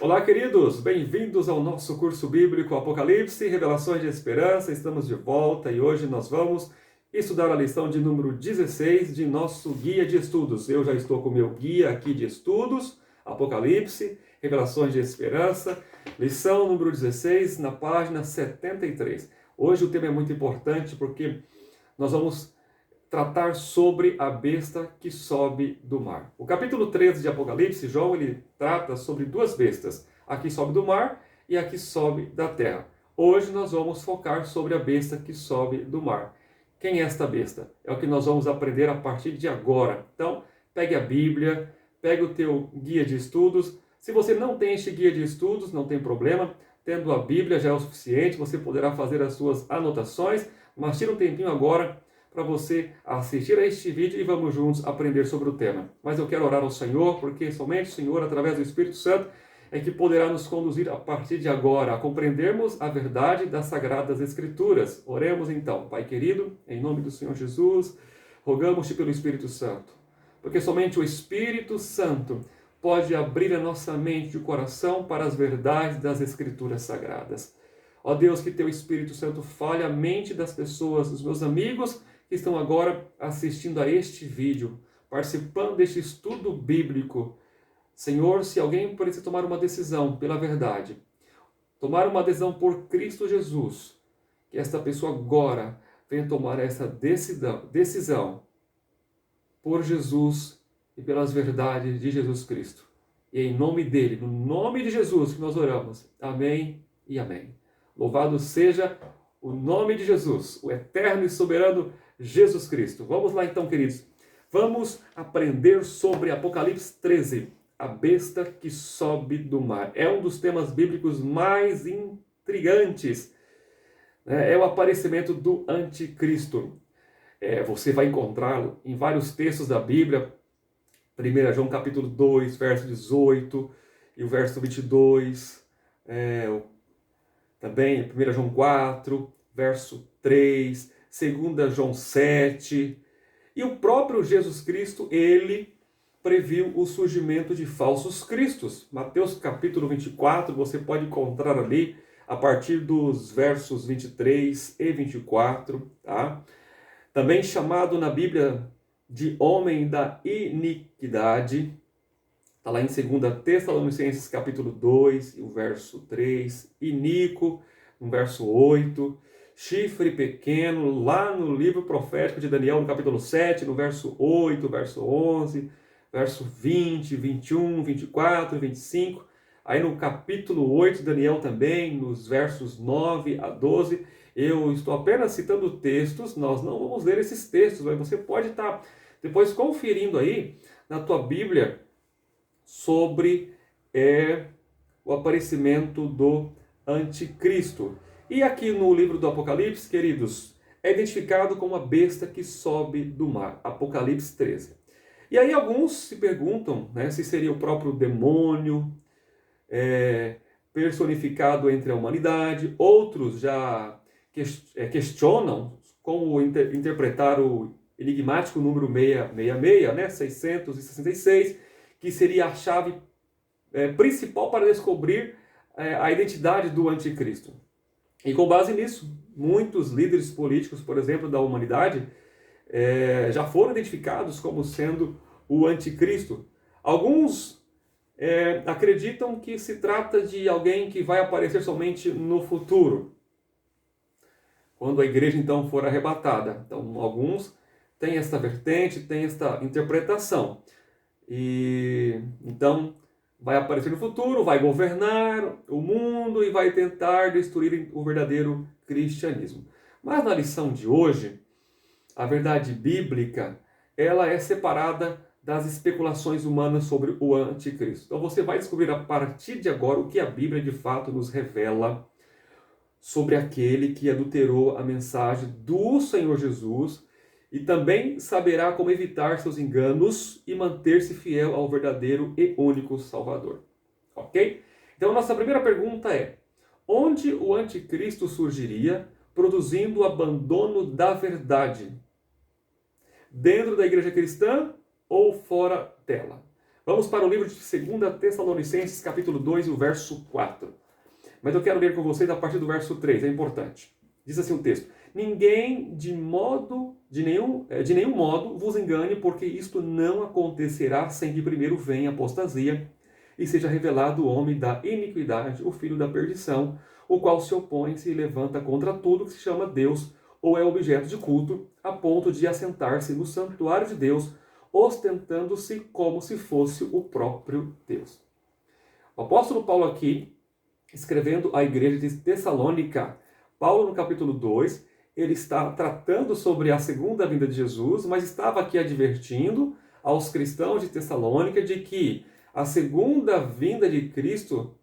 Olá, queridos! Bem-vindos ao nosso curso bíblico Apocalipse, Revelações de Esperança. Estamos de volta e hoje nós vamos estudar a lição de número 16 de nosso guia de estudos. Eu já estou com o meu guia aqui de estudos, Apocalipse, Revelações de Esperança, lição número 16, na página 73. Hoje o tema é muito importante porque nós vamos tratar sobre a besta que sobe do mar. O capítulo 13 de Apocalipse, João, ele trata sobre duas bestas, a que sobe do mar e a que sobe da terra. Hoje nós vamos focar sobre a besta que sobe do mar. Quem é esta besta? É o que nós vamos aprender a partir de agora. Então, pegue a Bíblia, pegue o teu guia de estudos. Se você não tem este guia de estudos, não tem problema. Tendo a Bíblia já é o suficiente, você poderá fazer as suas anotações, mas tira um tempinho agora para você assistir a este vídeo e vamos juntos aprender sobre o tema. Mas eu quero orar ao Senhor, porque somente o Senhor, através do Espírito Santo, é que poderá nos conduzir a partir de agora a compreendermos a verdade das Sagradas Escrituras. Oremos então. Pai querido, em nome do Senhor Jesus, rogamos-te pelo Espírito Santo, porque somente o Espírito Santo pode abrir a nossa mente e o coração para as verdades das Escrituras Sagradas. Ó Deus, que teu Espírito Santo fale a mente das pessoas, dos meus amigos, que estão agora assistindo a este vídeo, participando deste estudo bíblico. Senhor, se alguém precisa tomar uma decisão pela verdade, tomar uma decisão por Cristo Jesus, que esta pessoa agora venha tomar essa decisão por Jesus e pelas verdades de Jesus Cristo. E em nome dele, no nome de Jesus que nós oramos. Amém e amém. Louvado seja o nome de Jesus, o eterno e soberano Jesus Cristo. Vamos lá então, queridos. Vamos aprender sobre Apocalipse 13, a besta que sobe do mar. É um dos temas bíblicos mais intrigantes. É o aparecimento do anticristo. Você vai encontrá-lo em vários textos da Bíblia. 1 João capítulo 2, verso 18 e o verso 22. Também 1 João 4, verso 3, 2 João 7. E o próprio Jesus Cristo, ele previu o surgimento de falsos cristos. Mateus capítulo 24, você pode encontrar ali a partir dos versos 23 e 24. Tá? Também chamado na Bíblia de homem da iniquidade. Está lá em 2 Tessalonicenses capítulo 2, o verso 3, Inico, no verso 8, chifre pequeno, lá no livro profético de Daniel, no capítulo 7, no verso 8, verso 11, verso 20, 21, 24, 25, aí no capítulo 8 de Daniel também, nos versos 9 a 12, eu estou apenas citando textos, nós não vamos ler esses textos, mas você pode estar depois conferindo aí na tua Bíblia, sobre o aparecimento do anticristo. E aqui no livro do Apocalipse, queridos, é identificado como a besta que sobe do mar, Apocalipse 13. E aí alguns se perguntam, se seria o próprio demônio personificado entre a humanidade. Outros já questionam como interpretar o enigmático número 666, 666, que seria a chave principal para descobrir a identidade do anticristo. E com base nisso, muitos líderes políticos, por exemplo, da humanidade, já foram identificados como sendo o anticristo. Alguns acreditam que se trata de alguém que vai aparecer somente no futuro, quando a igreja então for arrebatada. Então, alguns têm esta vertente, têm esta interpretação. E então vai aparecer no futuro, vai governar o mundo e vai tentar destruir o verdadeiro cristianismo. Mas na lição de hoje, a verdade bíblica, ela é separada das especulações humanas sobre o anticristo. Então você vai descobrir a partir de agora o que a Bíblia de fato nos revela sobre aquele que adulterou a mensagem do Senhor Jesus, e também saberá como evitar seus enganos e manter-se fiel ao verdadeiro e único Salvador. Ok? Então, nossa primeira pergunta é: onde o anticristo surgiria, produzindo o abandono da verdade? Dentro da igreja cristã ou fora dela? Vamos para o livro de 2 Tessalonicenses, capítulo 2, o verso 4. Mas eu quero ler com vocês a partir do verso 3, é importante. Diz assim o texto: ninguém de nenhum modo vos engane, porque isto não acontecerá sem que primeiro venha a apostasia e seja revelado o homem da iniquidade, o filho da perdição, o qual se opõe e se levanta contra tudo que se chama Deus ou é objeto de culto, a ponto de assentar-se no santuário de Deus, ostentando-se como se fosse o próprio Deus. O apóstolo Paulo aqui, escrevendo à igreja de Tessalônica, Paulo no capítulo 2, ele está tratando sobre a segunda vinda de Jesus, mas estava aqui advertindo aos cristãos de Tessalônica de que a segunda vinda de Cristo,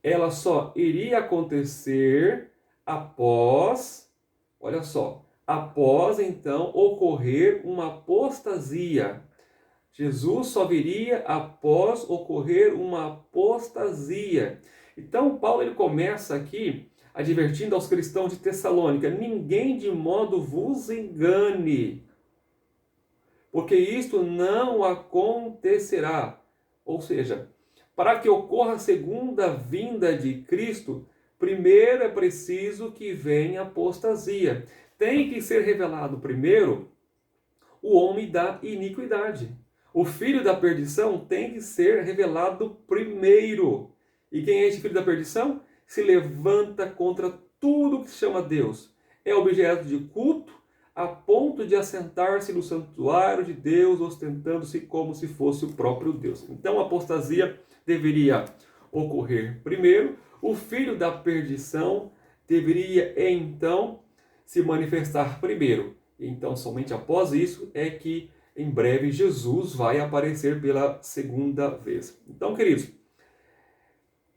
ela só iria acontecer após, olha só, após então ocorrer uma apostasia. Jesus só viria após ocorrer uma apostasia. Então Paulo ele começa aqui advertindo aos cristãos de Tessalônica: ninguém de modo vos engane, porque isto não acontecerá. Ou seja, para que ocorra a segunda vinda de Cristo, primeiro é preciso que venha a apostasia. Tem que ser revelado primeiro o homem da iniquidade. O filho da perdição tem que ser revelado primeiro. E quem é esse filho da perdição? Se levanta contra tudo que se chama Deus. É objeto de culto, a ponto de assentar-se no santuário de Deus, ostentando-se como se fosse o próprio Deus. Então a apostasia deveria ocorrer primeiro, o filho da perdição deveria então se manifestar primeiro. Então somente após isso é que em breve Jesus vai aparecer pela segunda vez. Então, queridos,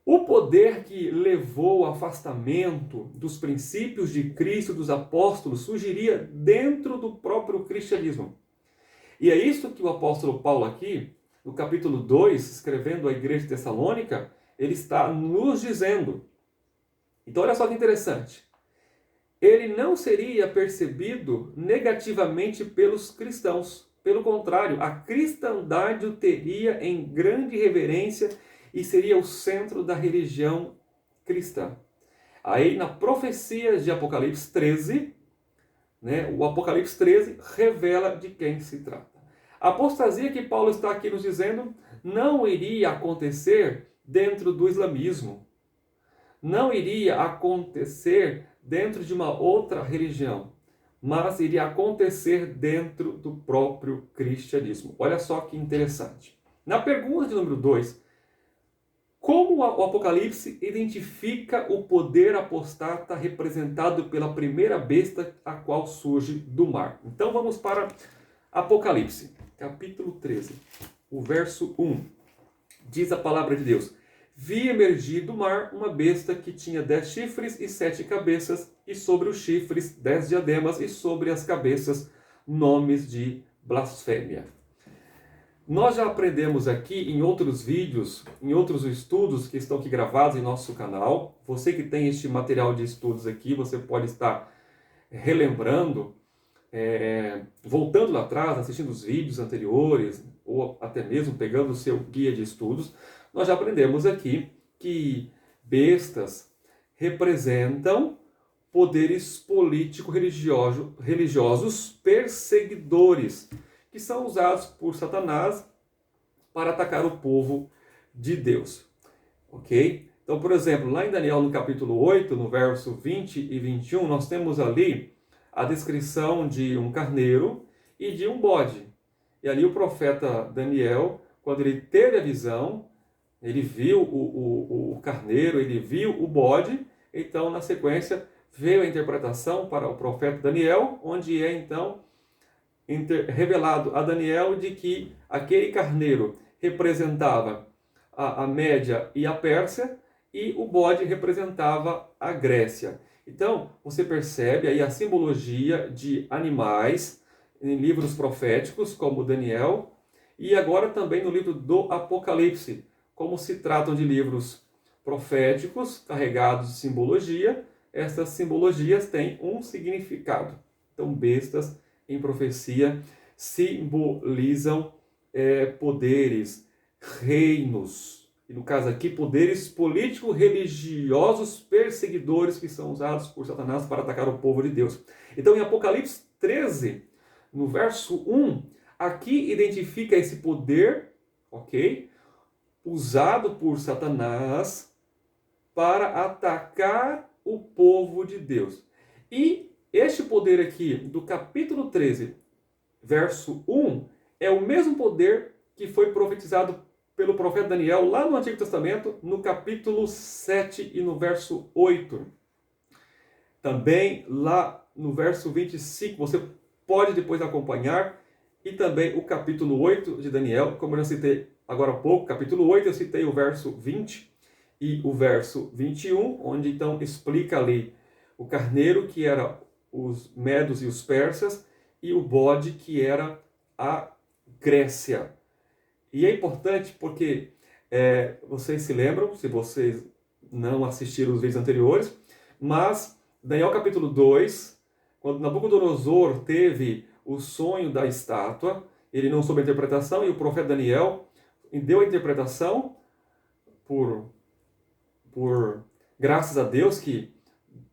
o poder que levou ao afastamento dos princípios de Cristo, dos apóstolos, surgiria dentro do próprio cristianismo. E é isso que o apóstolo Paulo aqui, no capítulo 2, escrevendo à igreja de Tessalônica, ele está nos dizendo. Então olha só que interessante. Ele não seria percebido negativamente pelos cristãos. Pelo contrário, a cristandade o teria em grande reverência e seria o centro da religião cristã. Aí na profecia de Apocalipse 13, o Apocalipse 13 revela de quem se trata. A apostasia que Paulo está aqui nos dizendo não iria acontecer dentro do islamismo. Não iria acontecer dentro de uma outra religião, mas iria acontecer dentro do próprio cristianismo. Olha só que interessante. Na pergunta de número 2, como o Apocalipse identifica o poder apostata representado pela primeira besta, a qual surge do mar? Então vamos para Apocalipse, capítulo 13, o verso 1. Diz a palavra de Deus: vi emergir do mar uma besta que tinha 10 chifres e 7 cabeças, e sobre os chifres 10 diademas, e sobre as cabeças nomes de blasfêmia. Nós já aprendemos aqui em outros vídeos, em outros estudos que estão aqui gravados em nosso canal. Você que tem este material de estudos aqui, você pode estar relembrando, voltando lá atrás, assistindo os vídeos anteriores, ou até mesmo pegando o seu guia de estudos. Nós já aprendemos aqui que bestas representam poderes político-religiosos perseguidores, que são usados por Satanás para atacar o povo de Deus. Ok? Então, por exemplo, lá em Daniel, no capítulo 8, no verso 20 e 21, nós temos ali a descrição de um carneiro e de um bode. E ali o profeta Daniel, quando ele teve a visão, ele viu o carneiro, ele viu o bode. Então, na sequência, veio a interpretação para o profeta Daniel, onde é então revelado a Daniel de que aquele carneiro representava a Média e a Pérsia, e o bode representava a Grécia. Então, você percebe aí a simbologia de animais em livros proféticos, como Daniel, e agora também no livro do Apocalipse. Como se tratam de livros proféticos carregados de simbologia, essas simbologias têm um significado. Então, bestas em profecia simbolizam poderes, reinos. E no caso aqui, poderes político-religiosos perseguidores que são usados por Satanás para atacar o povo de Deus. Então, em Apocalipse 13, no verso 1, aqui identifica esse poder, ok? Usado por Satanás para atacar o povo de Deus. E este poder aqui, do capítulo 13, verso 1, é o mesmo poder que foi profetizado pelo profeta Daniel lá no Antigo Testamento, no capítulo 7 e no verso 8. Também lá no verso 25, você pode depois acompanhar, e também o capítulo 8 de Daniel, como eu já citei agora há pouco, capítulo 8, eu citei o verso 20 e o verso 21, onde então explica ali o carneiro, que era os medos e os persas, e o bode, que era a Grécia. E é importante porque vocês se lembram, se vocês não assistiram os vídeos anteriores, mas Daniel capítulo 2, quando Nabucodonosor teve o sonho da estátua, ele não soube a interpretação, e o profeta Daniel deu a interpretação por graças a Deus, que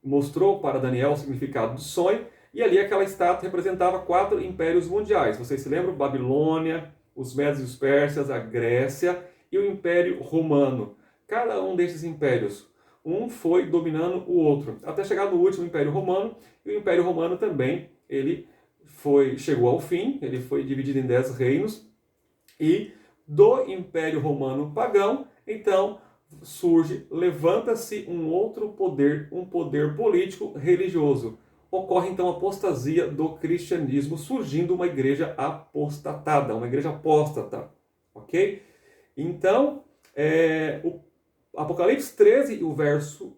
mostrou para Daniel o significado do sonho, e ali aquela estátua representava 4 impérios mundiais. Vocês se lembram? Babilônia, os Medos e os Persas, a Grécia e o Império Romano. Cada um desses impérios, um foi dominando o outro, até chegar no último Império Romano, e o Império Romano também, ele chegou ao fim, ele foi dividido em 10 reinos, e do Império Romano pagão, então, levanta-se um outro poder, um poder político religioso. Ocorre então a apostasia do cristianismo, surgindo uma igreja apostatada, uma igreja apóstata, ok? Então, o Apocalipse 13 e o verso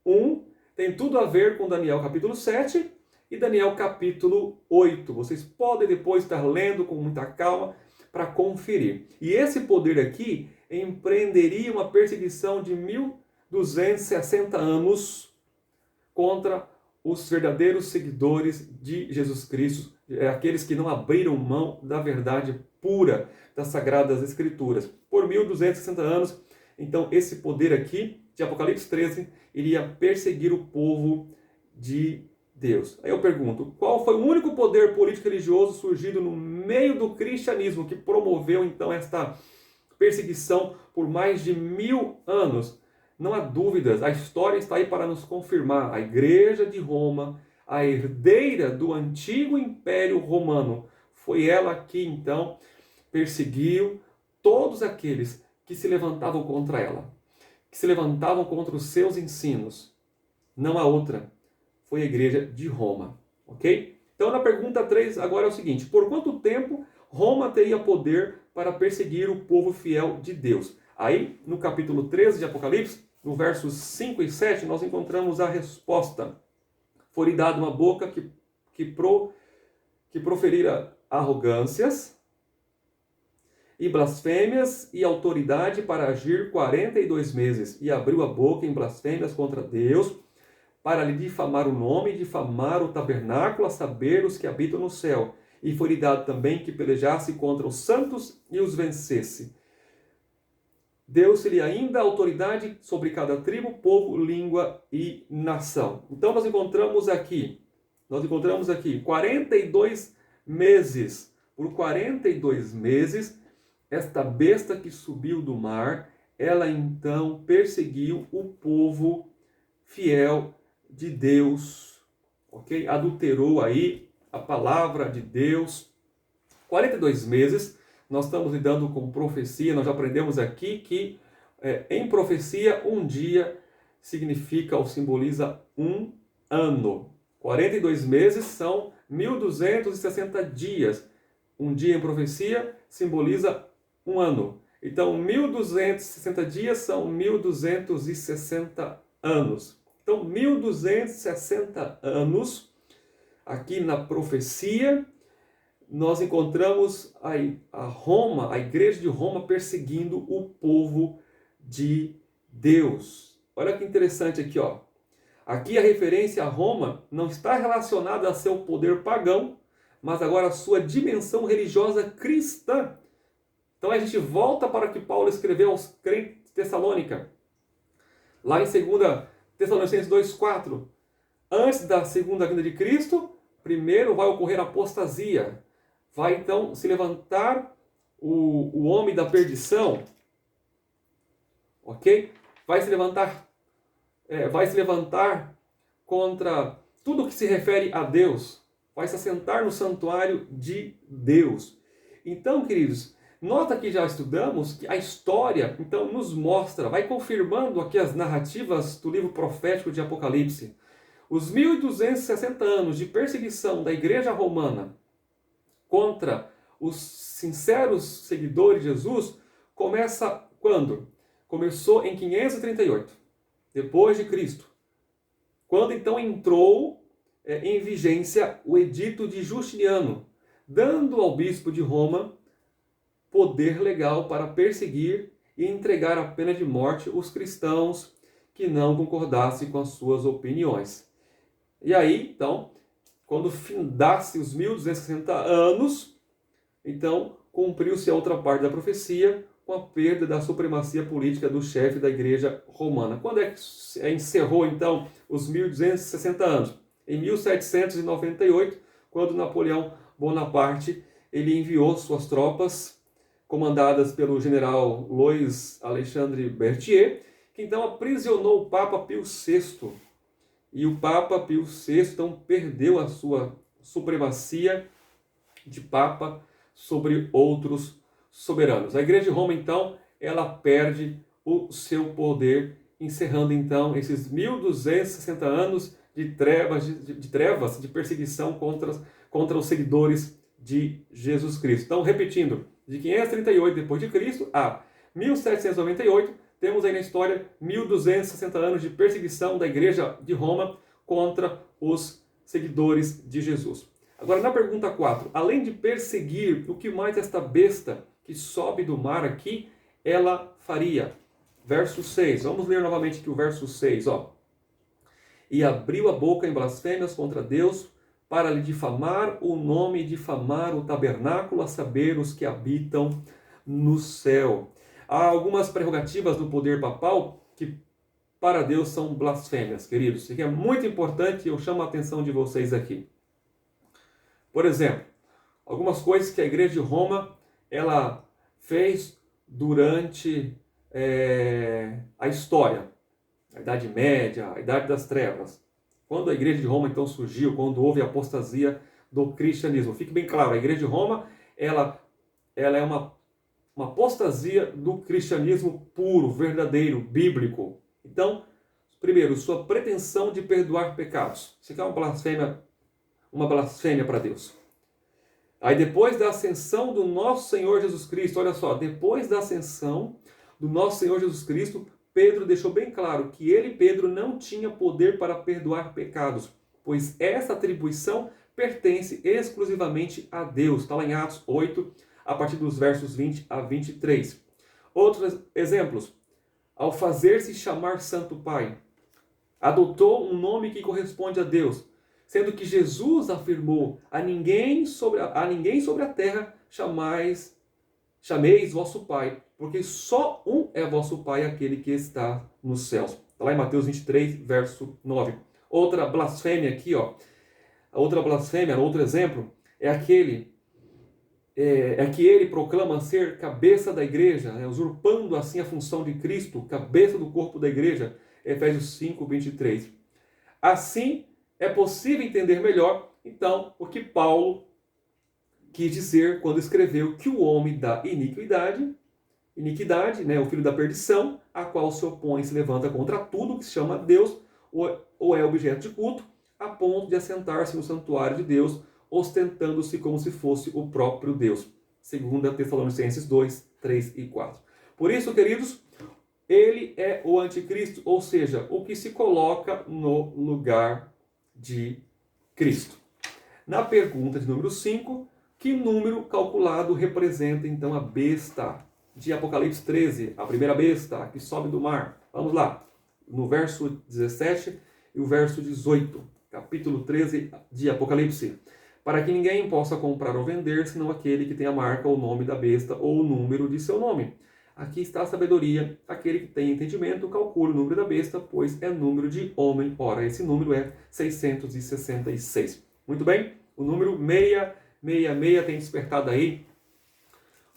1 tem tudo a ver com Daniel capítulo 7 e Daniel capítulo 8. Vocês podem depois estar lendo com muita calma para conferir. E esse poder aqui empreenderia uma perseguição de 1260 anos contra os verdadeiros seguidores de Jesus Cristo, aqueles que não abriram mão da verdade pura das Sagradas Escrituras. Por 1260 anos, então esse poder aqui, de Apocalipse 13, iria perseguir o povo de Deus. Aí eu pergunto, qual foi o único poder político religioso surgido no meio do cristianismo que promoveu então esta perseguição por mais de 1000 anos? Não há dúvidas, a história está aí para nos confirmar. A Igreja de Roma, a herdeira do antigo Império Romano, foi ela que então perseguiu todos aqueles que se levantavam contra ela, que se levantavam contra os seus ensinos. Não há outra, foi a Igreja de Roma, ok? Então na pergunta 3 agora é o seguinte: por quanto tempo Roma teria poder para perseguir o povo fiel de Deus? Aí, no capítulo 13 de Apocalipse, no versos 5 e 7, nós encontramos a resposta. Foi-lhe dada uma boca que proferira arrogâncias e blasfêmias e autoridade para agir 42 meses. E abriu a boca em blasfêmias contra Deus, para lhe difamar o nome, difamar o tabernáculo, a saber, os que habitam no céu. E foi-lhe dado também que pelejasse contra os santos e os vencesse. Deu-se-lhe ainda autoridade sobre cada tribo, povo, língua e nação. Então nós encontramos aqui 42 meses. Por 42 meses, esta besta que subiu do mar, ela então perseguiu o povo fiel de Deus, ok? Adulterou aí a palavra de Deus. 42 meses. Nós estamos lidando com profecia, nós já aprendemos aqui que em profecia um dia significa ou simboliza um ano. 42 meses são 1260 dias. Um dia em profecia simboliza um ano. Então 1260 dias são 1260 anos. Então 1260 anos aqui na profecia, nós encontramos a Roma, a Igreja de Roma, perseguindo o povo de Deus. Olha que interessante aqui, ó. Aqui a referência a Roma não está relacionada a seu poder pagão, mas agora a sua dimensão religiosa cristã. Então a gente volta para o que Paulo escreveu aos crentes de Tessalônica. Lá em 2 Tessalonicenses 2,4. Antes da segunda vinda de Cristo, primeiro vai ocorrer a apostasia. Vai então se levantar o homem da perdição. Ok? Vai se levantar contra tudo que se refere a Deus. Vai se assentar no santuário de Deus. Então, queridos, nota que já estudamos que a história, então, nos mostra, vai confirmando aqui as narrativas do livro profético de Apocalipse. Os 1260 anos de perseguição da Igreja Romana contra os sinceros seguidores de Jesus começa quando? Começou em 538, depois de Cristo. Quando então entrou em vigência o Edito de Justiniano, dando ao bispo de Roma poder legal para perseguir e entregar a pena de morte os cristãos que não concordassem com as suas opiniões. E aí, então, quando findasse os 1260 anos, então cumpriu-se a outra parte da profecia com a perda da supremacia política do chefe da igreja romana. Quando é que encerrou, então, os 1260 anos? Em 1798, quando Napoleão Bonaparte ele enviou suas tropas, comandadas pelo general Louis Alexandre Berthier, que então aprisionou o Papa Pio VI. E o Papa Pio VI então perdeu a sua supremacia de Papa sobre outros soberanos. A Igreja de Roma, então, ela perde o seu poder, encerrando, então, esses 1260 anos de trevas, de perseguição contra os seguidores de Jesus Cristo. Então, repetindo, de 538 depois de Cristo a 1798, temos aí na história 1260 anos de perseguição da Igreja de Roma contra os seguidores de Jesus. Agora, na pergunta 4, além de perseguir, o que mais esta besta que sobe do mar aqui, ela faria? Verso 6, vamos ler novamente aqui o verso 6, ó. E abriu a boca em blasfêmias contra Deus, para lhe difamar o nome e difamar o tabernáculo, a saber, os que habitam no céu. Há algumas prerrogativas do poder papal que para Deus são blasfêmias, queridos. Isso aqui é muito importante e eu chamo a atenção de vocês aqui. Por exemplo, algumas coisas que a Igreja de Roma ela fez durante a história, a Idade Média, a Idade das Trevas. Quando a Igreja de Roma então surgiu, quando houve a apostasia do cristianismo. Fique bem claro, a Igreja de Roma ela é uma apostasia do cristianismo puro, verdadeiro, bíblico. Então, primeiro, sua pretensão de perdoar pecados. Isso aqui é uma blasfêmia para Deus. Aí depois da ascensão do nosso Senhor Jesus Cristo, olha só, depois da ascensão do nosso Senhor Jesus Cristo, Pedro deixou bem claro que ele, Pedro, não tinha poder para perdoar pecados, pois essa atribuição pertence exclusivamente a Deus. Está lá em Atos 8, a partir dos versos 20 a 23. Outros exemplos. Ao fazer-se chamar Santo Pai, adotou um nome que corresponde a Deus, sendo que Jesus afirmou: a ninguém sobre a terra chameis vosso Pai, porque só um é vosso Pai, aquele que está nos céus. Está lá em Mateus 23, verso 9. Outra blasfêmia aqui, ó. Outra blasfêmia, outro exemplo, é que ele proclama ser cabeça da igreja, né, usurpando assim a função de Cristo, cabeça do corpo da igreja, Efésios 5, 23. Assim, é possível entender melhor, então, o que Paulo quis dizer quando escreveu que o homem da iniquidade, né, o filho da perdição, a qual se opõe e se levanta contra tudo que se chama Deus ou é objeto de culto, a ponto de assentar-se no santuário de Deus, ostentando-se como se fosse o próprio Deus. 2 Tessalonicenses 2, 3 e 4. Por isso, queridos, ele é o anticristo, ou seja, o que se coloca no lugar de Cristo. Na pergunta de número 5, que número calculado representa então a besta de Apocalipse 13, a primeira besta que sobe do mar? Vamos lá, no verso 17 e o verso 18, capítulo 13 de Apocalipse. para que ninguém possa comprar ou vender, senão aquele que tem a marca ou o nome da besta ou o número de seu nome. Aqui está a sabedoria. Aquele que tem entendimento, calcule o número da besta, pois é número de homem. Ora, esse número é 666. Muito bem? O número 666 tem despertado aí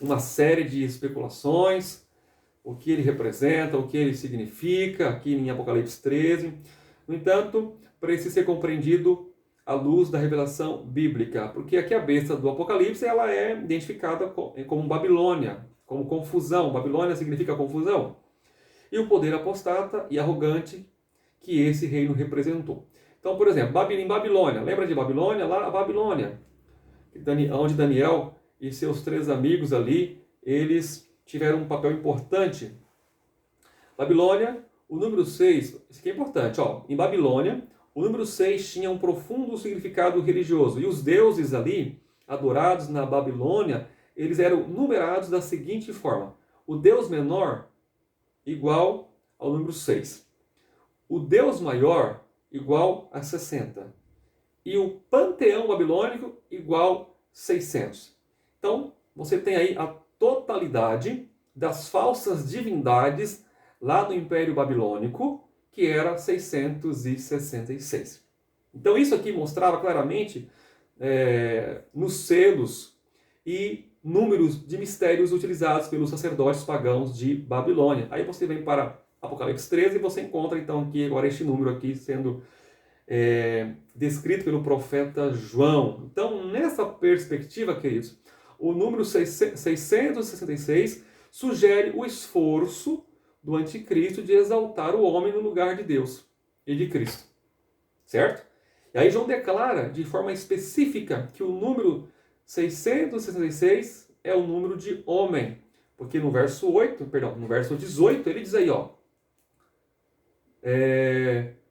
uma série de especulações, o que ele representa, o que ele significa, aqui em Apocalipse 13. No entanto, precisa ser compreendido à luz da revelação bíblica, porque aqui a besta do Apocalipse ela é identificada como Babilônia, como confusão. Babilônia significa confusão. E o poder apostata e arrogante que esse reino representou. Então, por exemplo, em Babilônia, lembra de Babilônia? Lá a Babilônia, onde Daniel e seus 3 amigos ali, eles tiveram um papel importante. Babilônia, o número 6, isso aqui é importante, ó. Em Babilônia, o número 6 tinha um profundo significado religioso. E os deuses ali, adorados na Babilônia, eles eram numerados da seguinte forma: o Deus menor igual ao número 6. O Deus maior igual a 60. E o panteão babilônico igual a 600. Então, você tem aí a totalidade das falsas divindades lá no Império Babilônico, que era 666. Então, isso aqui mostrava claramente nos selos e números de mistérios utilizados pelos sacerdotes pagãos de Babilônia. Aí você vem para Apocalipse 13 e você encontra então aqui agora este número aqui sendo descrito pelo profeta João. Então, nessa perspectiva, queridos, o número 666 sugere o esforço do anticristo de exaltar o homem no lugar de Deus e de Cristo. Certo? E aí João declara de forma específica que o número 666 é o número de homem. Porque no verso 18, ele diz aí, ó,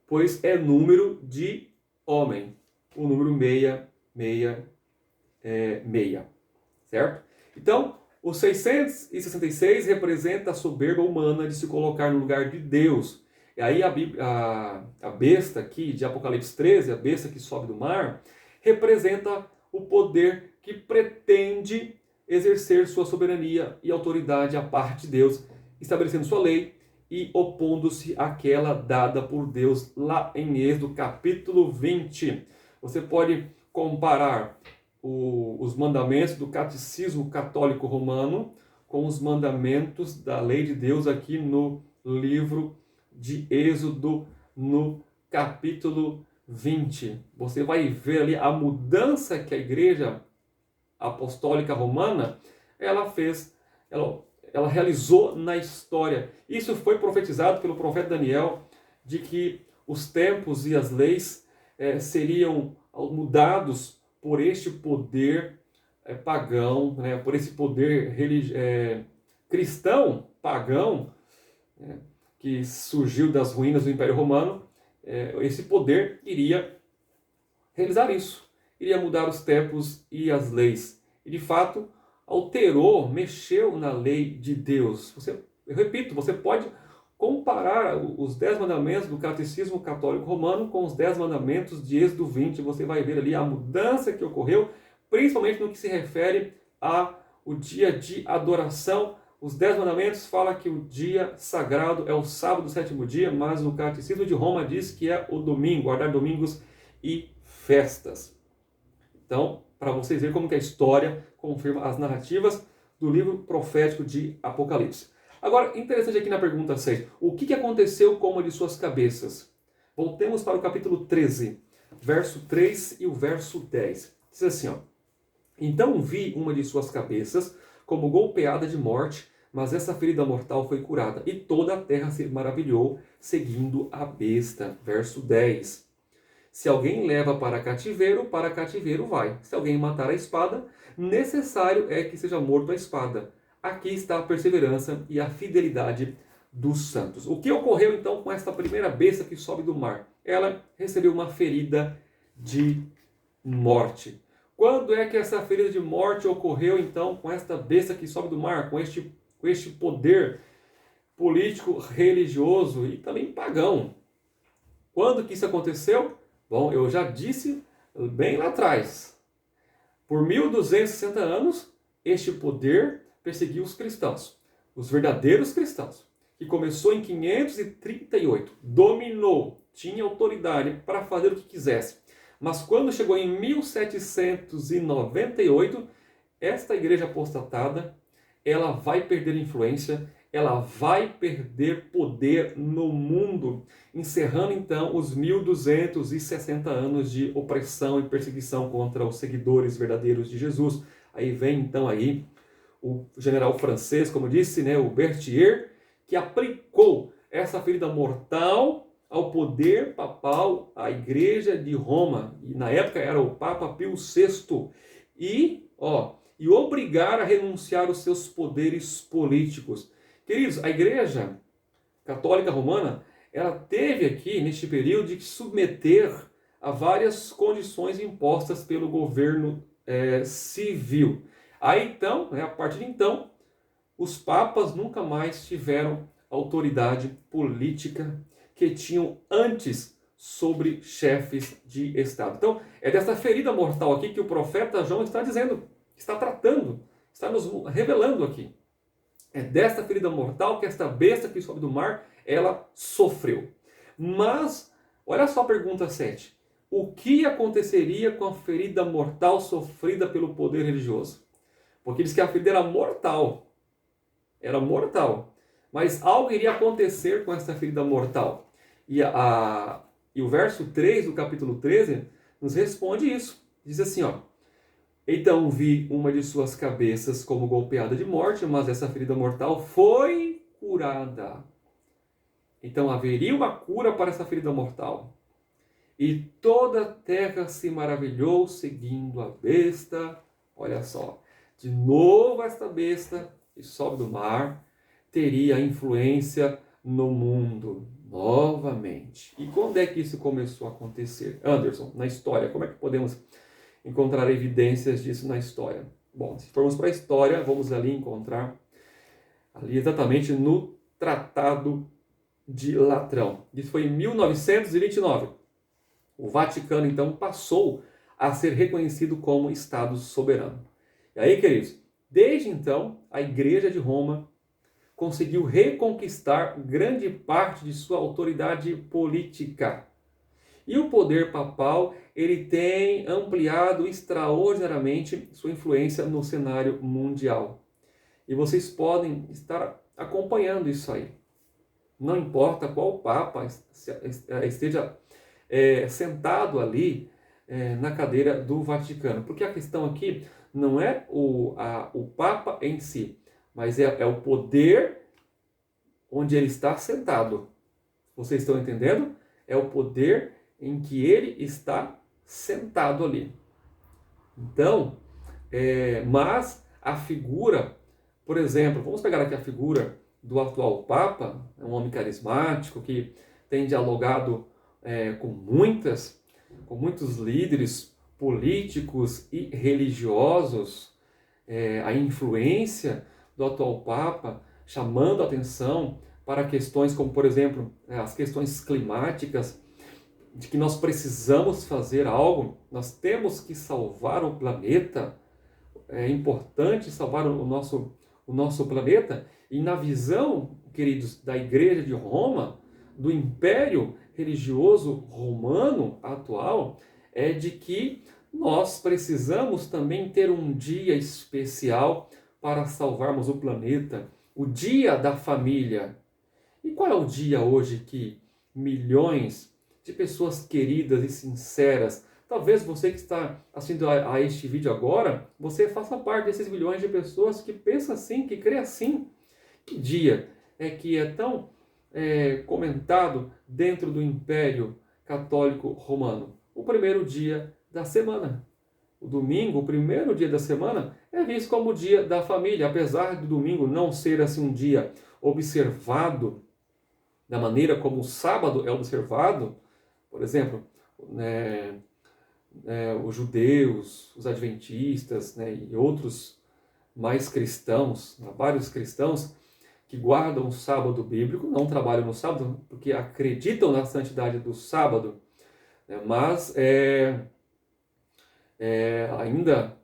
pois é número de homem. O número 666. Certo? Então, o 666 representa a soberba humana de se colocar no lugar de Deus. E aí a besta aqui de Apocalipse 13, a besta que sobe do mar, representa o poder que pretende exercer sua soberania e autoridade à parte de Deus, estabelecendo sua lei e opondo-se àquela dada por Deus lá em Êxodo capítulo 20. Você pode comparar os mandamentos do Catecismo Católico Romano com os mandamentos da lei de Deus aqui no livro de Êxodo, no capítulo 20. Você vai ver ali a mudança que a Igreja Apostólica Romana ela realizou na história. Isso foi profetizado pelo profeta Daniel, de que os tempos e as leis seriam mudados por este poder pagão, né, por esse poder cristão, pagão, que surgiu das ruínas do Império Romano. Esse poder iria realizar isso, iria mudar os tempos e as leis. E de fato, alterou, mexeu na lei de Deus. Eu repito, você pode comparar os 10 mandamentos do Catecismo Católico Romano com os 10 mandamentos de Êxodo 20. Você vai ver ali a mudança que ocorreu, principalmente no que se refere ao dia de adoração. Os 10 mandamentos falam que o dia sagrado é o sábado, o 7º dia, mas o Catecismo de Roma diz que é o domingo, guardar domingos e festas. Então, para vocês verem como que a história confirma as narrativas do livro profético de Apocalipse. Agora, interessante aqui na pergunta 6. O que aconteceu com uma de suas cabeças? Voltemos para o capítulo 13, verso 3 e o verso 10. Diz assim, ó. Então vi uma de suas cabeças como golpeada de morte, mas essa ferida mortal foi curada, e toda a terra se maravilhou, seguindo a besta. Verso 10. Se alguém leva para cativeiro vai. Se alguém matar a espada, necessário é que seja morto a espada. Aqui está a perseverança e a fidelidade dos santos. O que ocorreu então com esta primeira besta que sobe do mar? Ela recebeu uma ferida de morte. Quando é que essa ferida de morte ocorreu então com esta besta que sobe do mar, com este poder político, religioso e também pagão? Quando que isso aconteceu? Bom, eu já disse bem lá atrás. Por 1260 anos, este poder perseguiu os cristãos, os verdadeiros cristãos, que começou em 538, dominou, tinha autoridade para fazer o que quisesse. Mas quando chegou em 1798, esta igreja apostatada, ela vai perder influência, ela vai perder poder no mundo, encerrando então os 1260 anos de opressão e perseguição contra os seguidores verdadeiros de Jesus. Aí vem então aí o general francês, como disse, né, o Berthier, que aplicou essa ferida mortal ao poder papal, à Igreja de Roma, e na época era o Papa Pio VI, e obrigar a renunciar aos seus poderes políticos. Queridos, a Igreja Católica Romana, ela teve aqui, neste período, de se submeter a várias condições impostas pelo governo civil. Aí então, a partir de então, os papas nunca mais tiveram autoridade política que tinham antes sobre chefes de Estado. Então, é dessa ferida mortal aqui que o profeta João está dizendo, está tratando, está nos revelando aqui. É desta ferida mortal que esta besta que sobe do mar, ela sofreu. Mas, olha só a pergunta 7. O que aconteceria com a ferida mortal sofrida pelo poder religioso? Porque diz que a ferida era mortal. Era mortal. Mas algo iria acontecer com essa ferida mortal. E o verso 3 do capítulo 13 nos responde isso. Diz assim, então vi uma de suas cabeças como golpeada de morte, mas essa ferida mortal foi curada. Então haveria uma cura para essa ferida mortal. E toda a terra se maravilhou seguindo a besta. Olha só, de novo esta besta que sobe do mar teria influência no mundo novamente. E quando é que isso começou a acontecer? Anderson, na história, como é que podemos encontrar evidências disso na história? Bom, se formos para a história, vamos ali encontrar, ali exatamente no Tratado de Latrão. Isso foi em 1929. O Vaticano, então, passou a ser reconhecido como Estado soberano. E aí, queridos, desde então, a Igreja de Roma conseguiu reconquistar grande parte de sua autoridade política. E o poder papal, ele tem ampliado extraordinariamente sua influência no cenário mundial. E vocês podem estar acompanhando isso aí. Não importa qual papa esteja sentado ali na cadeira do Vaticano. Porque a questão aqui não é o papa em si, mas é o poder onde ele está sentado. Vocês estão entendendo? É o poder em que ele está sentado ali. Então, mas a figura, por exemplo, vamos pegar aqui a figura do atual Papa, um homem carismático que tem dialogado com muitos líderes políticos e religiosos, a influência do atual Papa chamando a atenção para questões como, por exemplo, as questões climáticas, de que nós precisamos fazer algo, nós temos que salvar o planeta, é importante salvar o nosso planeta, e na visão, queridos, da Igreja de Roma, do Império Religioso Romano atual, é de que nós precisamos também ter um dia especial para salvarmos o planeta, o Dia da Família. E qual é o dia hoje que milhões de pessoas queridas e sinceras, talvez você que está assistindo a este vídeo agora, você faça parte desses milhões de pessoas que pensam assim, que crê assim. Que dia é que é tão comentado dentro do Império Católico Romano? O primeiro dia da semana. O domingo, o primeiro dia da semana, é visto como o dia da família, apesar do domingo não ser assim um dia observado da maneira como o sábado é observado. Por exemplo, os judeus, os adventistas, e outros mais cristãos, vários cristãos que guardam o sábado bíblico, não trabalham no sábado porque acreditam na santidade do sábado, mas ainda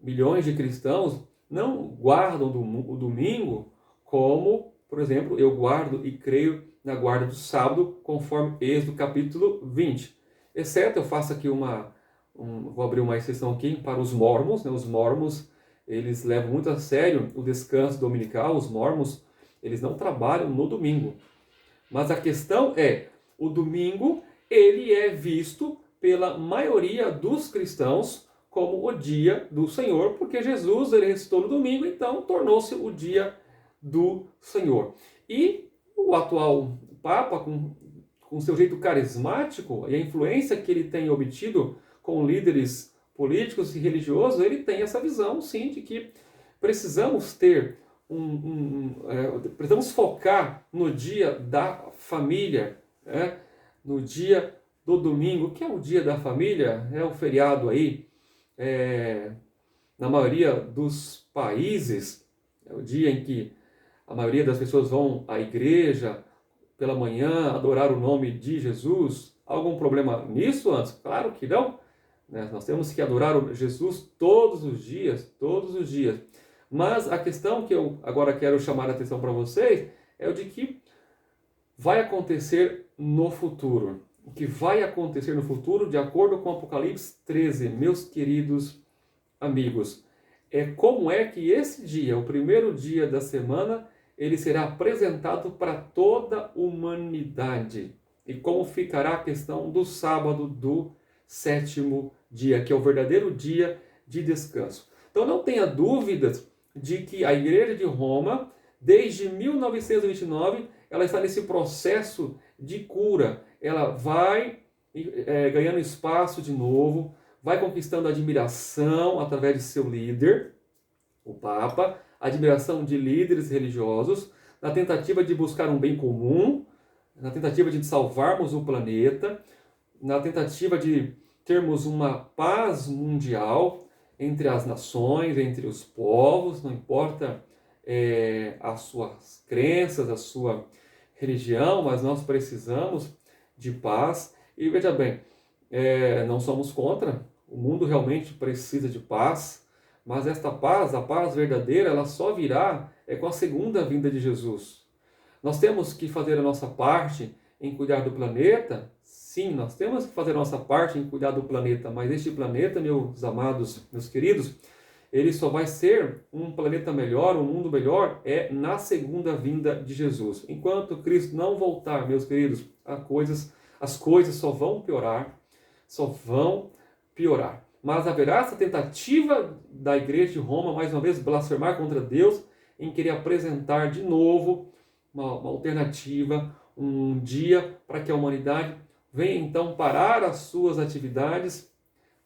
milhões de cristãos não guardam o domingo como, por exemplo, eu guardo e creio na guarda do sábado, conforme Êxodo capítulo 20. Exceto, eu faço aqui vou abrir uma exceção aqui para os mormons, né? Os mormons, eles levam muito a sério o descanso dominical. Os mormons, eles não trabalham no domingo. Mas a questão é, o domingo, ele é visto pela maioria dos cristãos como o dia do Senhor, porque Jesus ele ressuscitou no domingo, então tornou-se o dia do Senhor. E o atual Papa, com seu jeito carismático e a influência que ele tem obtido com líderes políticos e religiosos, ele tem essa visão, sim, de que precisamos ter precisamos focar no dia da família, né? No dia do domingo. O que é o dia da família? É o feriado aí, na maioria dos países, é o dia em que a maioria das pessoas vão à igreja pela manhã adorar o nome de Jesus. Há algum problema nisso antes? Claro que não. Né? Nós temos que adorar Jesus todos os dias, todos os dias. Mas a questão que eu agora quero chamar a atenção para vocês é o de que vai acontecer no futuro. O que vai acontecer no futuro, de acordo com Apocalipse 13, meus queridos amigos, é como é que esse dia, o primeiro dia da semana, ele será apresentado para toda a humanidade. E como ficará a questão do sábado do sétimo dia, que é o verdadeiro dia de descanso. Então não tenha dúvidas de que a Igreja de Roma, desde 1929, ela está nesse processo de cura. Ela vai ganhando espaço de novo, vai conquistando admiração através de seu líder, o Papa, admiração de líderes religiosos, na tentativa de buscar um bem comum, na tentativa de salvarmos o planeta, na tentativa de termos uma paz mundial entre as nações, entre os povos, não importa as suas crenças, a sua religião, mas nós precisamos de paz. E veja bem, não somos contra, o mundo realmente precisa de paz, mas esta paz, a paz verdadeira, ela só virá com a segunda vinda de Jesus. Nós temos que fazer a nossa parte em cuidar do planeta. Sim, nós temos que fazer a nossa parte em cuidar do planeta, mas este planeta, meus amados, meus queridos, ele só vai ser um planeta melhor, um mundo melhor, na segunda vinda de Jesus. Enquanto Cristo não voltar, meus queridos, as coisas só vão piorar, só vão piorar. Mas haverá essa tentativa da Igreja de Roma, mais uma vez, blasfemar contra Deus, em querer apresentar de novo uma alternativa, um dia para que a humanidade venha então parar as suas atividades,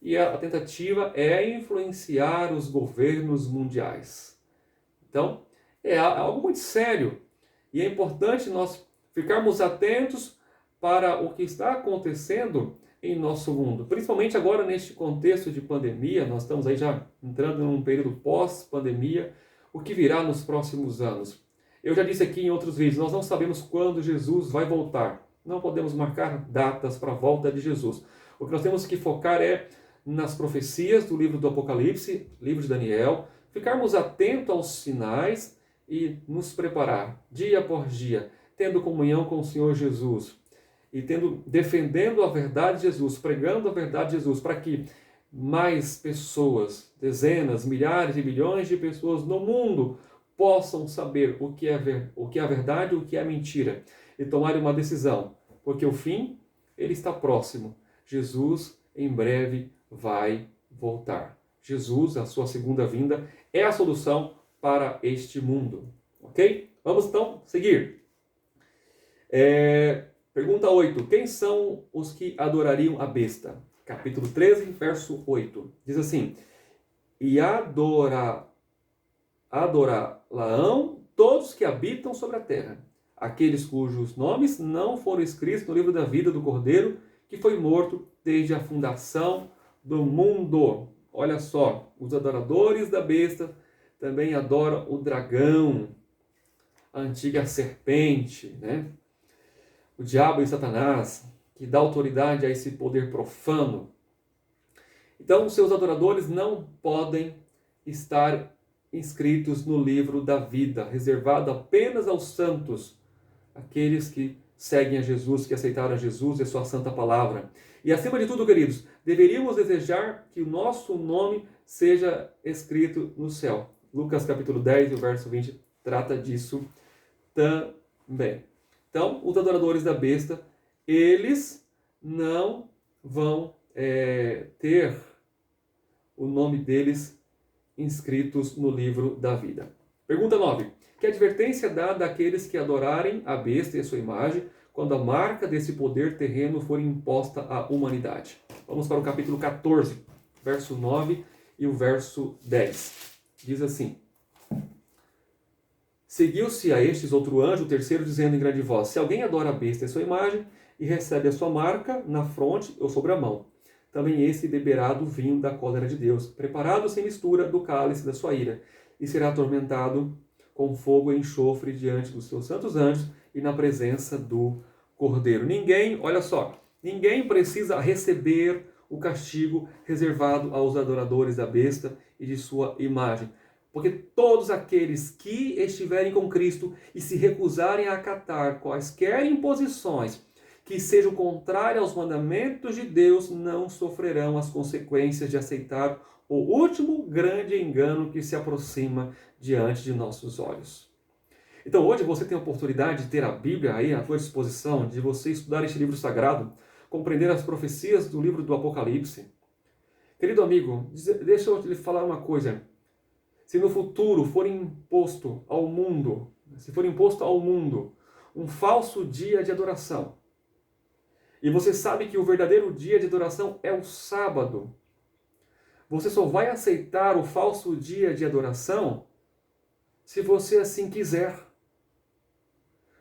e a tentativa é influenciar os governos mundiais. Então, é algo muito sério e é importante nós ficarmos atentos para o que está acontecendo em nosso mundo, principalmente agora neste contexto de pandemia. Nós estamos aí já entrando num período pós-pandemia, o que virá nos próximos anos. Eu já disse aqui em outros vídeos, nós não sabemos quando Jesus vai voltar. Não podemos marcar datas para a volta de Jesus. O que nós temos que focar é nas profecias do livro do Apocalipse, livro de Daniel, ficarmos atentos aos sinais e nos preparar dia após dia, tendo comunhão com o Senhor Jesus e defendendo a verdade de Jesus, pregando a verdade de Jesus, para que mais pessoas, dezenas, milhares e milhões de pessoas no mundo possam saber o que é a verdade e o que é a mentira e tomarem uma decisão, porque o fim, ele está próximo. Jesus, em breve, vai voltar. Jesus, a sua segunda vinda, é a solução para este mundo. Ok? Vamos então seguir. Pergunta 8. Quem são os que adorariam a besta? Capítulo 13, verso 8. Diz assim: e adorá-la-ão todos que habitam sobre a terra, aqueles cujos nomes não foram escritos no livro da vida do Cordeiro, que foi morto desde a fundação do mundo. Olha só, os adoradores da besta também adoram o dragão, a antiga serpente, né? O diabo e Satanás, que dá autoridade a esse poder profano. Então, os seus adoradores não podem estar inscritos no livro da vida, reservado apenas aos santos, aqueles que seguem a Jesus, que aceitaram a Jesus e a sua santa palavra. E acima de tudo, queridos, deveríamos desejar que o nosso nome seja escrito no céu. Lucas capítulo 10, o verso 20, trata disso também. Então, os adoradores da besta, eles não vão ter o nome deles inscritos no livro da vida. Pergunta 9. Que advertência dada àqueles que adorarem a besta e a sua imagem, quando a marca desse poder terreno for imposta à humanidade? Vamos para o capítulo 14, verso 9 e o verso 10. Diz assim: Seguiu-se a estes outro anjo, o terceiro, dizendo em grande voz: Se alguém adora a besta e a sua imagem, e recebe a sua marca na fronte ou sobre a mão, também esse beberá do vinho da cólera de Deus, preparado sem mistura do cálice da sua ira, e será atormentado com fogo e enxofre diante dos seus santos anjos e na presença do Cordeiro. Ninguém, olha só, ninguém precisa receber o castigo reservado aos adoradores da besta e de sua imagem. Porque todos aqueles que estiverem com Cristo e se recusarem a acatar quaisquer imposições que sejam contrárias aos mandamentos de Deus não sofrerão as consequências de aceitar o último grande engano que se aproxima diante de nossos olhos. Então hoje você tem a oportunidade de ter a Bíblia aí à sua disposição, de você estudar este livro sagrado, compreender as profecias do livro do Apocalipse. Querido amigo, deixa eu lhe falar uma coisa. Se no futuro for imposto ao mundo, um falso dia de adoração, e você sabe que o verdadeiro dia de adoração é o sábado, você só vai aceitar o falso dia de adoração se você assim quiser.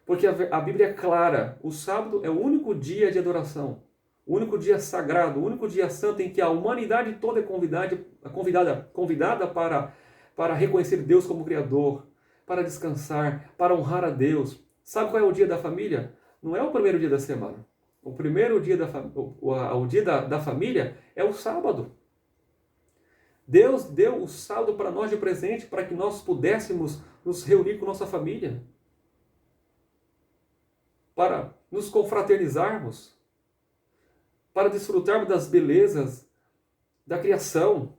Porque a Bíblia é clara, o sábado é o único dia de adoração, o único dia sagrado, o único dia santo em que a humanidade toda é convidada para reconhecer Deus como Criador, para descansar, para honrar a Deus. Sabe qual é o dia da família? Não é o primeiro dia da semana. O primeiro dia o dia da família é o sábado. Deus deu o sábado para nós de presente para que nós pudéssemos nos reunir com nossa família, para nos confraternizarmos, para desfrutarmos das belezas da criação.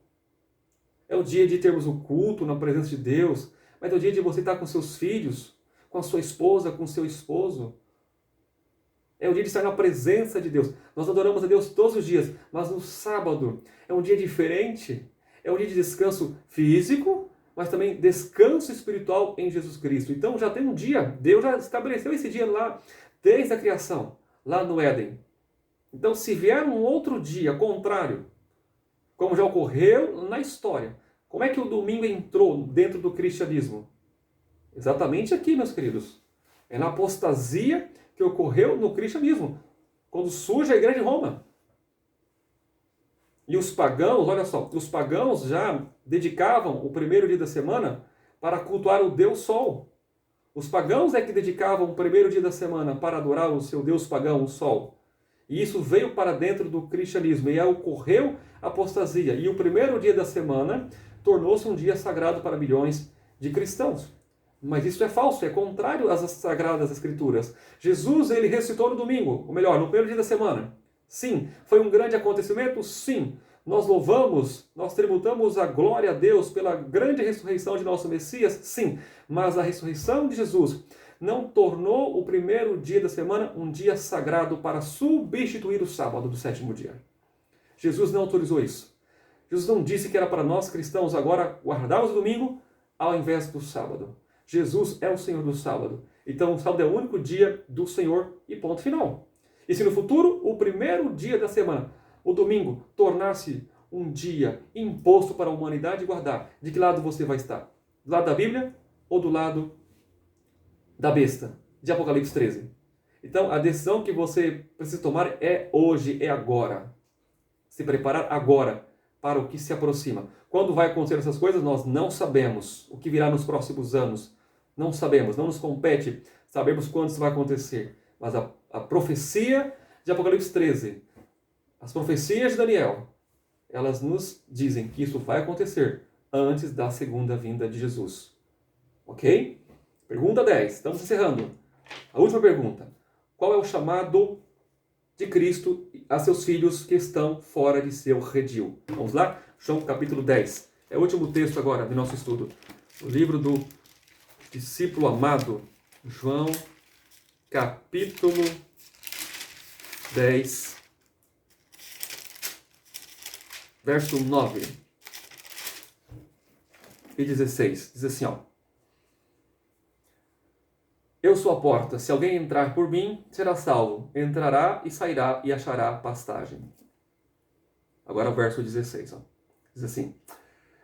É o dia de termos o culto na presença de Deus, mas é o dia de você estar com seus filhos, com a sua esposa, com o seu esposo. É o dia de estar na presença de Deus. Nós adoramos a Deus todos os dias, mas no sábado é um dia diferente. É um dia de descanso físico, mas também descanso espiritual em Jesus Cristo. Então já tem um dia, Deus já estabeleceu esse dia lá desde a criação, lá no Éden. Então se vier um outro dia contrário, como já ocorreu na história, como é que o domingo entrou dentro do cristianismo? Exatamente aqui, meus queridos. É na apostasia que ocorreu no cristianismo, quando surge a igreja de Roma. E os pagãos, olha só, os pagãos já dedicavam o primeiro dia da semana para cultuar o Deus Sol. Os pagãos é que dedicavam o primeiro dia da semana para adorar o seu Deus pagão, o Sol. E isso veio para dentro do cristianismo, e aí ocorreu a apostasia. E o primeiro dia da semana tornou-se um dia sagrado para milhões de cristãos. Mas isso é falso, é contrário às Sagradas Escrituras. Jesus, ele ressuscitou no domingo, ou melhor, no primeiro dia da semana. Sim. Foi um grande acontecimento? Sim. Nós louvamos, nós tributamos a glória a Deus pela grande ressurreição de nosso Messias? Sim. Mas a ressurreição de Jesus não tornou o primeiro dia da semana um dia sagrado para substituir o sábado do sétimo dia. Jesus não autorizou isso. Jesus não disse que era para nós cristãos agora guardarmos o domingo ao invés do sábado. Jesus é o Senhor do sábado. Então o sábado é o único dia do Senhor e ponto final. E se no futuro, o primeiro dia da semana, o domingo, tornar-se um dia imposto para a humanidade guardar, de que lado você vai estar? Do lado da Bíblia ou do lado da besta, de Apocalipse 13? Então a decisão que você precisa tomar é hoje, é agora. Se preparar agora para o que se aproxima. Quando vai acontecer essas coisas, nós não sabemos. O que virá nos próximos anos, não sabemos, não nos compete sabermos quando isso vai acontecer. Mas a profecia de Apocalipse 13, as profecias de Daniel, elas nos dizem que isso vai acontecer antes da segunda vinda de Jesus. Ok? Pergunta 10. Estamos encerrando. A última pergunta. Qual é o chamado de Cristo a seus filhos que estão fora de seu redil? Vamos lá? João capítulo 10. É o último texto agora do nosso estudo. O livro do discípulo amado, João capítulo 10, verso 9 e 16. Diz assim, ó. Eu sou a porta, se alguém entrar por mim, será salvo. Entrará e sairá e achará pastagem. Agora o verso 16. Ó. Diz assim.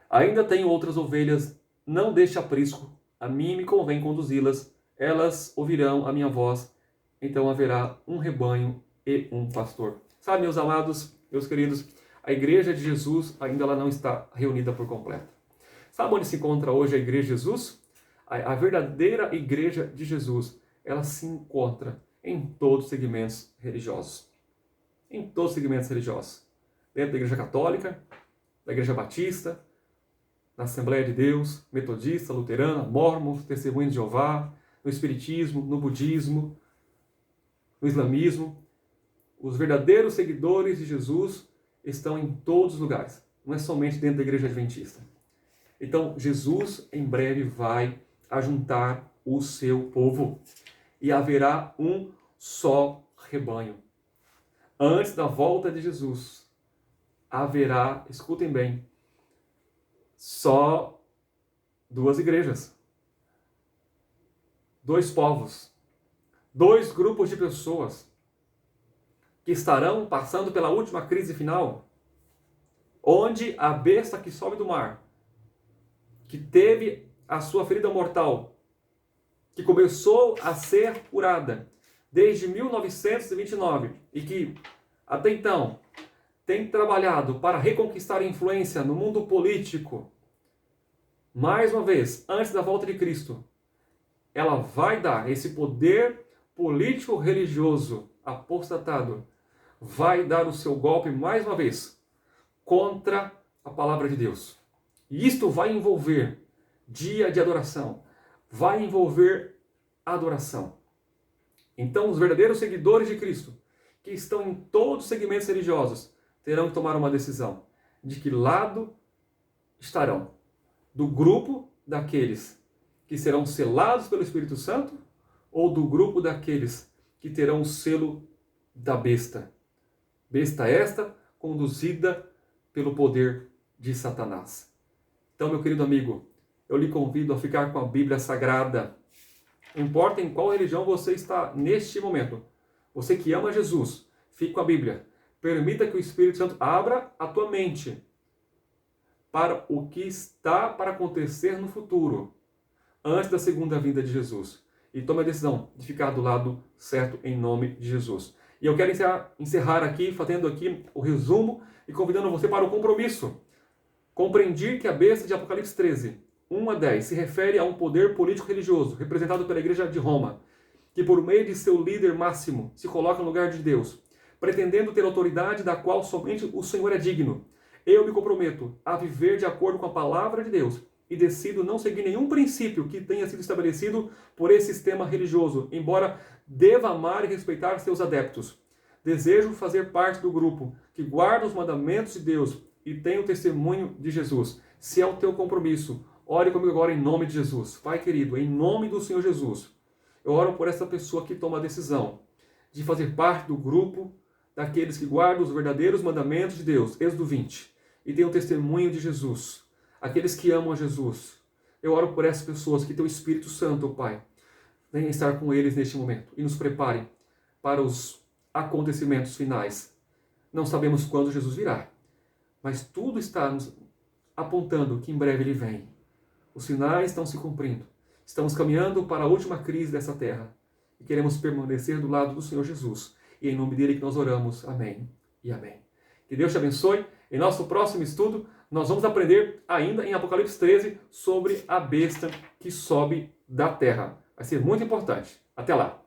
Ainda tenho outras ovelhas, não deixe aprisco. A mim me convém conduzi-las. Elas ouvirão a minha voz. Então haverá um rebanho e um pastor. Sabe, meus amados, meus queridos, a igreja de Jesus ainda ela não está reunida por completo. Sabe onde se encontra hoje a igreja de Jesus? A verdadeira igreja de Jesus, ela se encontra em todos os segmentos religiosos. Em todos os segmentos religiosos. Dentro da igreja católica, da igreja batista, na Assembleia de Deus, metodista, luterana, mórmon, testemunho de Jeová, no espiritismo, no budismo, no islamismo. Os verdadeiros seguidores de Jesus estão em todos os lugares. Não é somente dentro da igreja adventista. Então, Jesus em breve vai ajuntar o seu povo e haverá um só rebanho. Antes da volta de Jesus, haverá, escutem bem, só duas igrejas, dois povos, dois grupos de pessoas que estarão passando pela última crise final, onde a besta que sobe do mar, que teve a sua ferida mortal, que começou a ser curada desde 1929 e que, até então, tem trabalhado para reconquistar a influência no mundo político, mais uma vez, antes da volta de Cristo, ela vai dar esse poder político-religioso apostatado, vai dar o seu golpe mais uma vez contra a palavra de Deus. E isto vai envolver dia de adoração, vai envolver adoração. Então, os verdadeiros seguidores de Cristo, que estão em todos os segmentos religiosos, terão que tomar uma decisão de que lado estarão. Do grupo daqueles que serão selados pelo Espírito Santo ou do grupo daqueles que terão o selo da besta. Besta esta conduzida pelo poder de Satanás. Então, meu querido amigo, eu lhe convido a ficar com a Bíblia Sagrada. Não importa em qual religião você está neste momento. Você que ama Jesus, fique com a Bíblia. Permita que o Espírito Santo abra a tua mente para o que está para acontecer no futuro, antes da segunda vinda de Jesus. E tome a decisão de ficar do lado certo em nome de Jesus. E eu quero encerrar aqui, fazendo aqui o resumo e convidando você para o compromisso. Compreendi que a besta de Apocalipse 13, 1 a 10, se refere a um poder político-religioso, representado pela Igreja de Roma, que por meio de seu líder máximo se coloca no lugar de Deus, pretendendo ter autoridade da qual somente o Senhor é digno. Eu me comprometo a viver de acordo com a palavra de Deus e decido não seguir nenhum princípio que tenha sido estabelecido por esse sistema religioso, embora deva amar e respeitar seus adeptos. Desejo fazer parte do grupo que guarda os mandamentos de Deus e tem o testemunho de Jesus. Se é o teu compromisso, ore comigo agora em nome de Jesus. Pai querido, em nome do Senhor Jesus, eu oro por essa pessoa que toma a decisão de fazer parte do grupo daqueles que guardam os verdadeiros mandamentos de Deus, Êxodo 20, e tem o testemunho de Jesus. Aqueles que amam a Jesus. Eu oro por essas pessoas que teu Espírito Santo, Pai, venha estar com eles neste momento e nos prepare para os acontecimentos finais. Não sabemos quando Jesus virá, mas tudo está nos apontando que em breve ele vem. Os sinais estão se cumprindo. Estamos caminhando para a última crise dessa terra e queremos permanecer do lado do Senhor Jesus. E em nome dele que nós oramos. Amém e amém. Que Deus te abençoe. Em nosso próximo estudo, nós vamos aprender ainda em Apocalipse 13 sobre a besta que sobe da terra. Vai ser muito importante. Até lá!